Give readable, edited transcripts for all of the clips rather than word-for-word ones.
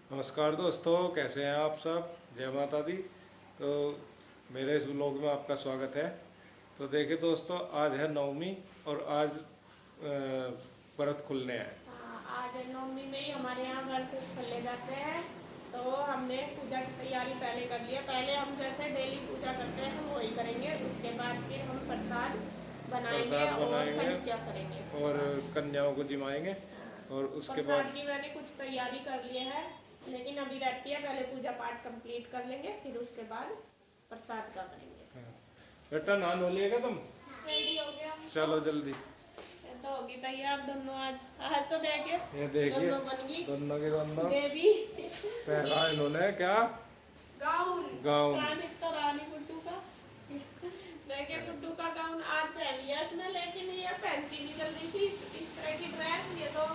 नमस्कार दोस्तों, कैसे हैं आप सब। जय माता दी। तो मेरे इस व्लॉग में आपका स्वागत है। तो देखिए दोस्तों, आज है नवमी और आज व्रत खुलने हैं। आज नवमी में ही हमारे यहाँ व्रत खोले जाते हैं। तो हमने पूजा की तैयारी पहले कर ली है। पहले हम जैसे डेली पूजा करते हैं हम वही करेंगे, उसके बाद फिर हम प्रसाद बनाएंगे प्रसाद और बनाएंगे कंजकिया करेंगे इसके और बाद। कन्याओं को जिमाएंगे। और उसके प्रसाद बाद की मैंने कुछ तैयारी कर ली है, लेकिन अभी रहती है, पहले पूजा पाठ कंप्लीट कर लेंगे फिर उसके बाद प्रसाद का करेंगे। बेटा नहा लो लिएगा तुम। रेडी हो गया चलो जल्दी। ये तो होगी तैयार दोनों। आज तो देखिए ये देखिए दोनों बन गई दोनों के दोनों बेबी। पहना इन्होंने क्या गाउन। गाउन। रानी गुड्डू का। देखिए गुड्डू का गाउन आज पहन लिया इसने, लेकिन ये पहनती नहीं जल्दी थी इस तरह की ड्रेस। ये तो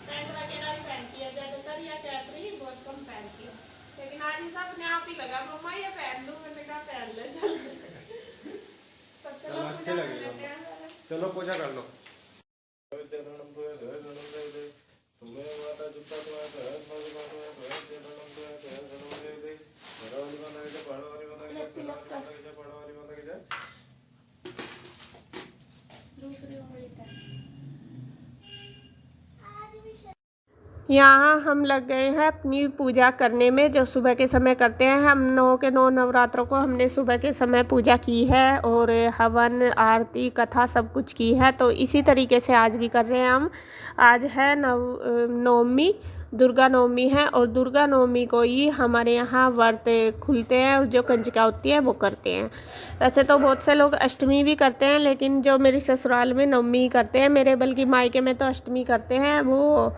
पैंट वगैरह ही पहनती है ज्यादातर, या कैपरी बहुत कम पहनती है। लेकिन आज इसे अपने आप ही लगा मम्मा ये पहन लूं, मैंने कहा पहन ले चल। तो चलो अच्छे पूजा कर लगेगा। लेते हैं पहले। चलो पूजा कर लो। ले तिलक कर दूसरी उंगली पे। यहाँ हम लग गए हैं अपनी पूजा करने में, जो सुबह के समय करते हैं। हम 9 के 9 नवरात्रों को हमने सुबह के समय पूजा की है और हवन आरती कथा सब कुछ की है। तो इसी तरीके से आज भी कर रहे हैं हम। आज है नवमी, दुर्गा नवमी है और दुर्गा नवमी को ही हमारे यहाँ व्रत खुलते हैं और जो कंजका होती है वो करते हैं। वैसे तो बहुत से लोग अष्टमी भी करते हैं, लेकिन जो मेरी ससुराल में नवमी करते हैं, मेरे बल्कि मायके में तो अष्टमी करते हैं। वो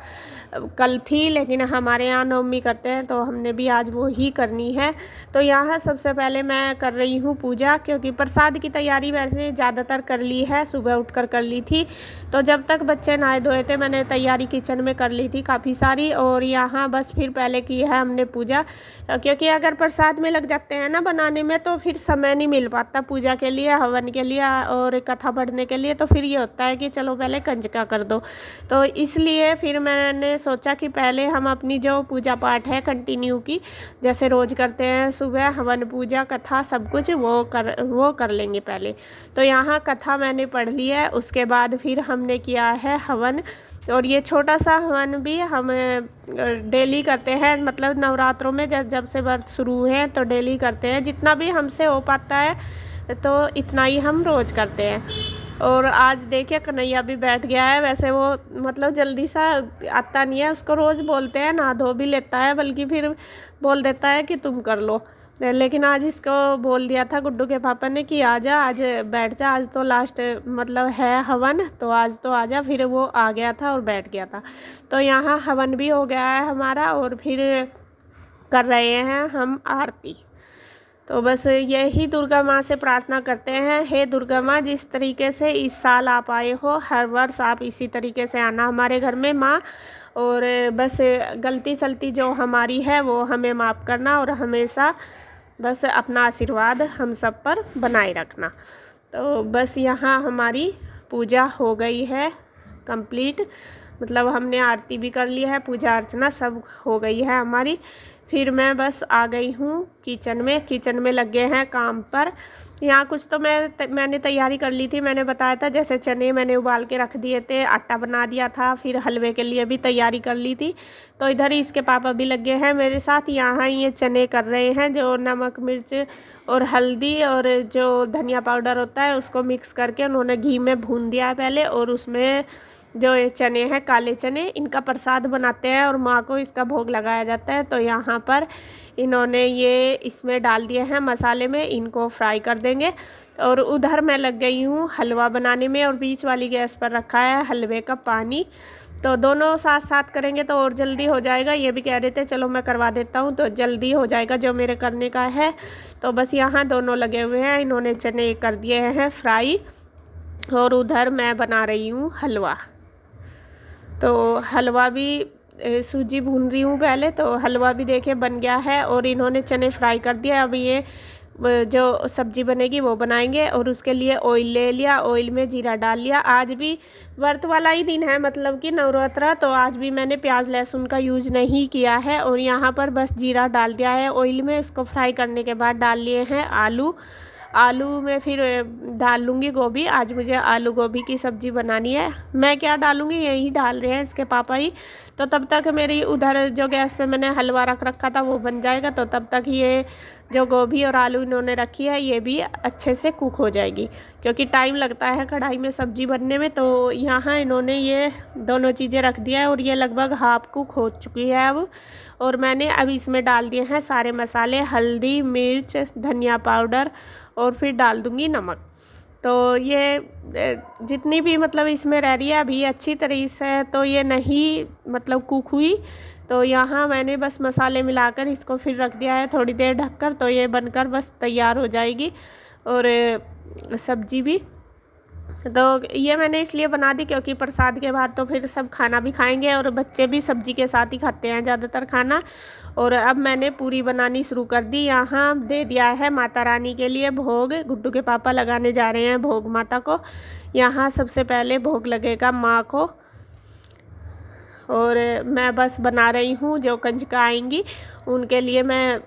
कल थी, लेकिन हमारे यहाँ नवमी करते हैं तो हमने भी आज वो ही करनी है। तो यहाँ सबसे पहले मैं कर रही हूँ पूजा, क्योंकि प्रसाद की तैयारी वैसे ज़्यादातर कर ली है, सुबह उठकर कर ली थी। तो जब तक बच्चे नहाए धोए थे मैंने तैयारी किचन में कर ली थी काफ़ी सारी। और यहाँ बस फिर पहले की है हमने पूजा, क्योंकि अगर प्रसाद में लग जाते हैं ना बनाने में तो फिर समय नहीं मिल पाता पूजा के लिए, हवन के लिए और कथा पढ़ने के लिए। तो फिर ये होता है कि चलो पहले कंजका कर दो। तो इसलिए फिर मैंने सोचा कि पहले हम अपनी जो पूजा पाठ है कंटिन्यू की, जैसे रोज़ करते हैं सुबह हवन पूजा कथा सब कुछ वो कर लेंगे पहले। तो यहाँ कथा मैंने पढ़ ली है, उसके बाद फिर हमने किया है हवन। और ये छोटा सा हवन भी हम डेली करते हैं, मतलब नवरात्रों में जब से व्रत शुरू हुए हैं तो डेली करते हैं। जितना भी हमसे हो पाता है तो इतना ही हम रोज़ करते हैं। और आज देखिए कन्हैया भी बैठ गया है। वैसे वो मतलब जल्दी सा आता नहीं है, उसको रोज़ बोलते हैं नहा धो भी लेता है, बल्कि फिर बोल देता है कि तुम कर लो। लेकिन आज इसको बोल दिया था गुड्डू के पापा ने कि आजा आज बैठ जा, आज तो लास्ट मतलब है हवन, तो आज तो आजा। फिर वो आ गया था और बैठ गया था। तो यहाँ हवन भी हो गया है हमारा और फिर कर रहे हैं हम आरती। तो बस यही दुर्गा माँ से प्रार्थना करते हैं, हे दुर्गा माँ जिस तरीके से इस साल आप आए हो, हर वर्ष आप इसी तरीके से आना हमारे घर में माँ। और बस गलती सलती जो हमारी है वो हमें माफ़ करना और हमेशा बस अपना आशीर्वाद हम सब पर बनाए रखना। तो बस यहाँ हमारी पूजा हो गई है कंप्लीट, मतलब हमने आरती भी कर ली है, पूजा अर्चना सब हो गई है हमारी। फिर मैं बस आ गई हूँ किचन में लग गए हैं काम पर। यहाँ कुछ तो मैंने तैयारी कर ली थी, मैंने बताया था, जैसे चने मैंने उबाल के रख दिए थे, आटा बना दिया था, फिर हलवे के लिए भी तैयारी कर ली थी। तो इधर ही इसके पापा भी लग गए हैं मेरे साथ। यहाँ ये चने कर रहे हैं, जो नमक मिर्च और हल्दी और जो धनिया पाउडर होता है उसको मिक्स करके उन्होंने घी में भून दिया है पहले। और उसमें जो ये चने हैं काले चने, इनका प्रसाद बनाते हैं और माँ को इसका भोग लगाया जाता है। तो यहाँ पर इन्होंने ये इसमें डाल दिए हैं मसाले में, इनको फ्राई कर देंगे। और उधर मैं लग गई हूँ हलवा बनाने में और बीच वाली गैस पर रखा है हलवे का पानी। तो दोनों साथ साथ करेंगे तो और जल्दी हो जाएगा। ये भी कह रहे थे चलो मैं करवा देता हूँ, तो जल्दी हो जाएगा जो मेरे करने का है। तो बस यहाँ दोनों लगे हुए हैं, इन्होंने चने कर दिए हैं फ्राई और उधर मैं बना रही हूँ हलवा। तो हलवा भी सूजी भून रही हूँ पहले, तो हलवा भी देखिए बन गया है और इन्होंने चने फ्राई कर दिया। अब ये जो सब्जी बनेगी वो बनाएंगे। और उसके लिए ऑयल ले लिया, ऑयल में जीरा डाल लिया। आज भी व्रत वाला ही दिन है, मतलब कि नवरात्रा, तो आज भी मैंने प्याज लहसुन का यूज़ नहीं किया है। और यहाँ पर बस जीरा डाल दिया है ऑयल में। इसको फ्राई करने के बाद डाल लिए हैं आलू। आलू में फिर डाल लूँगी गोभी। आज मुझे आलू गोभी की सब्ज़ी बनानी है। मैं क्या डालूँगी, यही डाल रहे हैं इसके पापा ही। तो तब तक मेरी उधर जो गैस पे मैंने हलवा रख रखा था वो बन जाएगा। तो तब तक ये जो गोभी और आलू इन्होंने रखी है ये भी अच्छे से कुक हो जाएगी, क्योंकि टाइम लगता है कढ़ाई में सब्ज़ी बनने में। तो यहाँ इन्होंने ये दोनों चीज़ें रख दिया है और ये लगभग हाफ कुक हो चुकी है अब। और मैंने अब इसमें डाल दिए हैं सारे मसाले, हल्दी, मिर्च, धनिया पाउडर, और फिर डाल दूँगी नमक। तो ये जितनी भी मतलब इसमें रह रही है अभी अच्छी तरीके से तो ये नहीं मतलब कुक हुई। तो यहाँ मैंने बस मसाले मिलाकर इसको फिर रख दिया है थोड़ी देर ढककर। तो ये बनकर बस तैयार हो जाएगी। और सब्जी भी तो ये मैंने इसलिए बना दी क्योंकि प्रसाद के बाद तो फिर सब खाना भी खाएंगे और बच्चे भी सब्जी के साथ ही खाते हैं ज़्यादातर खाना। और अब मैंने पूरी बनानी शुरू कर दी। यहाँ दे दिया है माता रानी के लिए भोग। गुड्डू के पापा लगाने जा रहे हैं भोग माता को। यहाँ सबसे पहले भोग लगेगा माँ को। और मैं बस बना रही हूँ, जो कंजका आएंगी उनके लिए मैं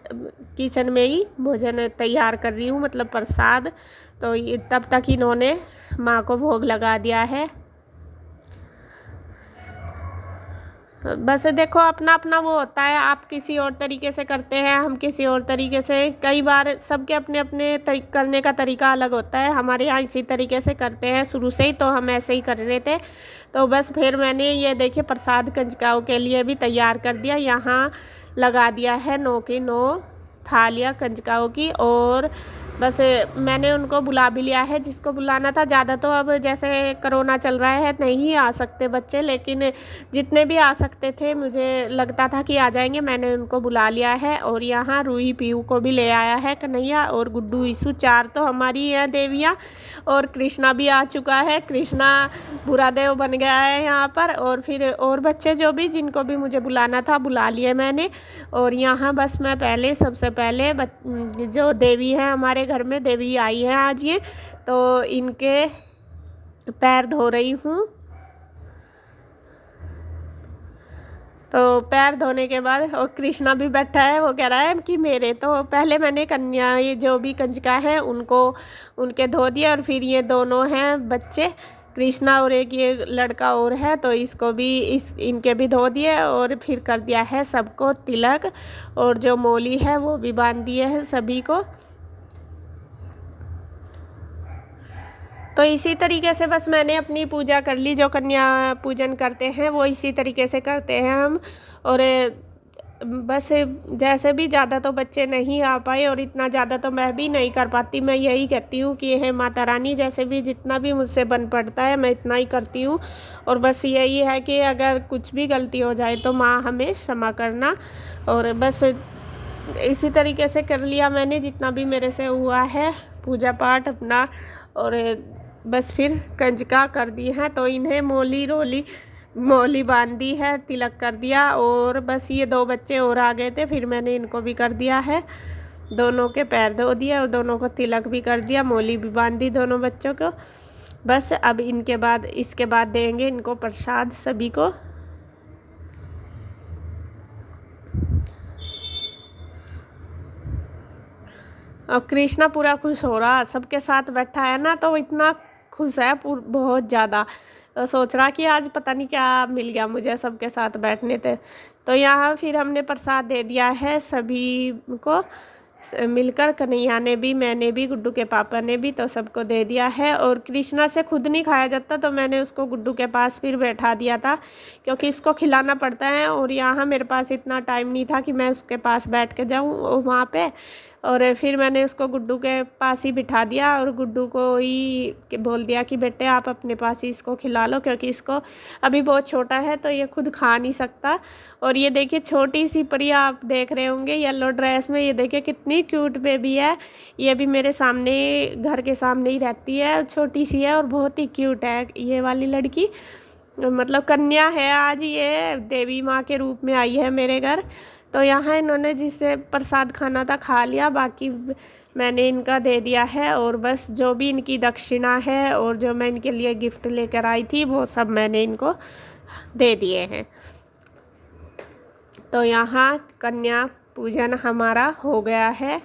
किचन में ही भोजन तैयार कर रही हूँ, मतलब प्रसाद। तो ये तब तक इन्होंने माँ को भोग लगा दिया है। बस देखो अपना अपना वो होता है, आप किसी और तरीके से करते हैं, हम किसी और तरीके से। कई बार सबके अपने अपने करने का तरीका अलग होता है। हमारे यहाँ इसी तरीके से करते हैं शुरू से ही, तो हम ऐसे ही कर रहे थे। तो बस फिर मैंने ये देखिए प्रसाद कंजकाओं के लिए भी तैयार कर दिया। यहाँ लगा दिया है 9 की 9 थालियाँ कंजकाओं की। और बस मैंने उनको बुला भी लिया है जिसको बुलाना था। ज़्यादा तो अब जैसे कोरोना चल रहा है नहीं आ सकते बच्चे, लेकिन जितने भी आ सकते थे मुझे लगता था कि आ जाएंगे, मैंने उनको बुला लिया है। और यहाँ रूही पीयू को भी ले आया है कन्हैया और गुड्डू ईसू, 4 तो हमारी हैं देवियाँ। और कृष्णा भी आ चुका है, कृष्णा बुरा देव बन गया है यहाँ पर। और फिर और बच्चे जो भी जिनको भी मुझे बुलाना था बुला लिए मैंने। और यहाँ बस मैं पहले सबसे पहले जो देवी है हमारे घर में, देवी आई है आज ये, तो इनके पैर धो रही हूँ। तो पैर धोने के बाद और कृष्णा भी बैठा है, वो कह रहा है कि मेरे। तो पहले मैंने कन्या ये जो भी कंजका है उनको उनके धो दिया। और फिर ये दोनों हैं बच्चे, कृष्णा और एक ये लड़का और है, तो इसको भी इनके भी धो दिए। और फिर कर दिया है सबको तिलक, और जो मौली है वो भी बांध दिए है सभी को। तो इसी तरीके से बस मैंने अपनी पूजा कर ली। जो कन्या पूजन करते हैं वो इसी तरीके से करते हैं हम। और बस जैसे भी ज़्यादा तो बच्चे नहीं आ पाए और इतना ज़्यादा तो मैं भी नहीं कर पाती। मैं यही कहती हूँ कि हे माता रानी, जैसे भी जितना भी मुझसे बन पड़ता है मैं इतना ही करती हूँ। और बस यही है कि अगर कुछ भी गलती हो जाए तो माँ हमें क्षमा करना। और बस इसी तरीके से कर लिया मैंने जितना भी मेरे से हुआ है पूजा पाठ अपना। और बस फिर कंजका कर दी है, तो इन्हें मौली बांध दी है, तिलक कर दिया। और बस ये 2 बच्चे और आ गए थे, फिर मैंने इनको भी कर दिया है, दोनों के पैर धो दिया और दोनों को तिलक भी कर दिया, मौली भी बांध दी दोनों बच्चों को। बस अब इसके बाद देंगे इनको प्रसाद सभी को। और कृष्णा पूरा खुश हो रहा, सबके साथ बैठा है ना, तो इतना खुश है बहुत ज़्यादा। तो सोच रहा कि आज पता नहीं क्या मिल गया मुझे सबके साथ बैठने थे। तो यहाँ फिर हमने प्रसाद दे दिया है सभी को मिलकर, कन्हैया ने भी, मैंने भी, गुड्डू के पापा ने भी, तो सबको दे दिया है। और कृष्णा से खुद नहीं खाया जाता, तो मैंने उसको गुड्डू के पास फिर बैठा दिया था, क्योंकि इसको खिलाना पड़ता है। और यहाँ मेरे पास इतना टाइम नहीं था कि मैं उसके पास बैठ के जाऊँ वहाँ पे। और फिर मैंने उसको गुड्डू के पास ही बिठा दिया और गुड्डू को ही बोल दिया कि बेटे आप अपने पास ही इसको खिला लो, क्योंकि इसको अभी बहुत छोटा है तो ये खुद खा नहीं सकता। और ये देखिए छोटी सी परी आप देख रहे होंगे येलो ड्रेस में, ये देखिए कितनी क्यूट बेबी है। ये भी मेरे सामने घर के सामने ही रहती है, छोटी सी है और बहुत ही क्यूट है ये वाली लड़की। मतलब कन्या है आज, ये देवी माँ के रूप में आई है मेरे घर। तो यहाँ इन्होंने जिससे प्रसाद खाना था खा लिया, बाकी मैंने इनका दे दिया है। और बस जो भी इनकी दक्षिणा है और जो मैं इनके लिए गिफ्ट लेकर आई थी वो सब मैंने इनको दे दिए हैं। तो यहाँ कन्या पूजन हमारा हो गया है।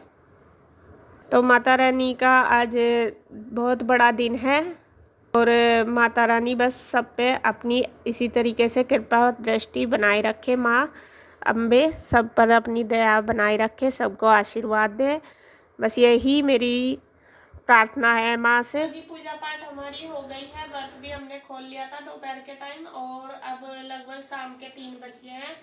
तो माता रानी का आज बहुत बड़ा दिन है और माता रानी बस सब पे अपनी इसी तरीके से कृपा दृष्टि बनाए रखे। माँ अम्बे सब पर अपनी दया बनाए रखे, सबको आशीर्वाद दे, बस यही मेरी प्रार्थना है माँ से। जी पूजा पाठ हमारी हो गई है, व्रत भी हमने खोल लिया था दोपहर के टाइम और अब लगभग शाम के 3 बज गए हैं।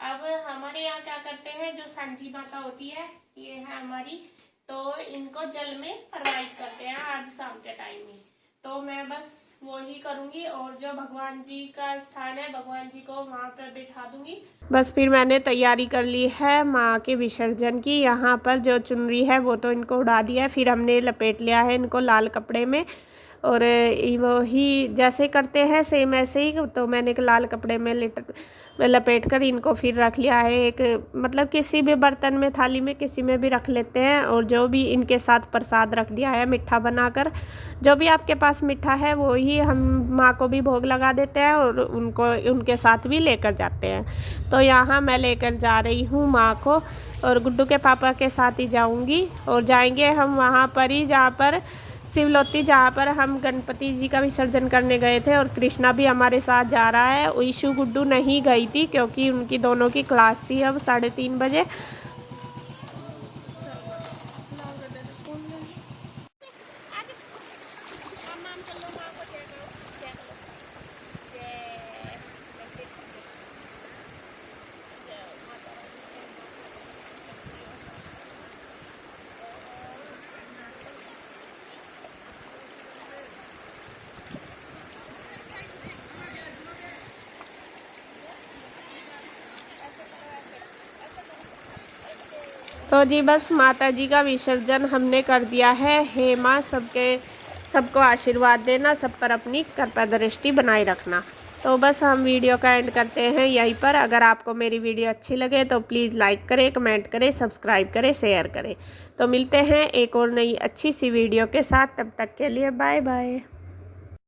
अब हमारे यहाँ क्या करते हैं, जो सांझी माता होती है ये है हमारी, तो इनको जल में प्रवाहित करते हैं आज शाम के टाइम में। तो मैं बस वो ही करूँगी और जो भगवान जी का स्थान है भगवान जी को वहाँ पर बिठा दूँगी। बस फिर मैंने तैयारी कर ली है माँ के विसर्जन की। यहाँ पर जो चुनरी है वो तो इनको उड़ा दिया है, फिर हमने लपेट लिया है इनको लाल कपड़े में और वो ही जैसे करते हैं सेम ऐसे ही। तो मैंने एक लाल कपड़े में लपेट कर इनको फिर रख लिया है एक, मतलब किसी भी बर्तन में, थाली में, किसी में भी रख लेते हैं। और जो भी इनके साथ प्रसाद रख दिया है मीठा बनाकर, जो भी आपके पास मीठा है वो ही हम माँ को भी भोग लगा देते हैं और उनको उनके साथ भी लेकर जाते हैं। तो यहाँ मैं लेकर जा रही हूँ माँ को और गुड्डू के पापा के साथ ही जाऊँगी और जाएंगे हम वहाँ पर ही जहाँ पर शिवलोती, जहाँ पर हम गणपति जी का विसर्जन करने गए थे। और कृष्णा भी हमारे साथ जा रहा है। ईशु गुड्डू नहीं गई थी क्योंकि उनकी दोनों की क्लास थी अब 3:30 बजे। तो जी बस माता जी का विसर्जन हमने कर दिया है। हे माँ सबको आशीर्वाद देना, सब पर अपनी कृपा दृष्टि बनाए रखना। तो बस हम वीडियो का एंड करते हैं यहीं पर। अगर आपको मेरी वीडियो अच्छी लगे तो प्लीज़ लाइक करें, कमेंट करें, सब्सक्राइब करें, शेयर करें। तो मिलते हैं एक और नई अच्छी सी वीडियो के साथ, तब तक के लिए बाय बाय।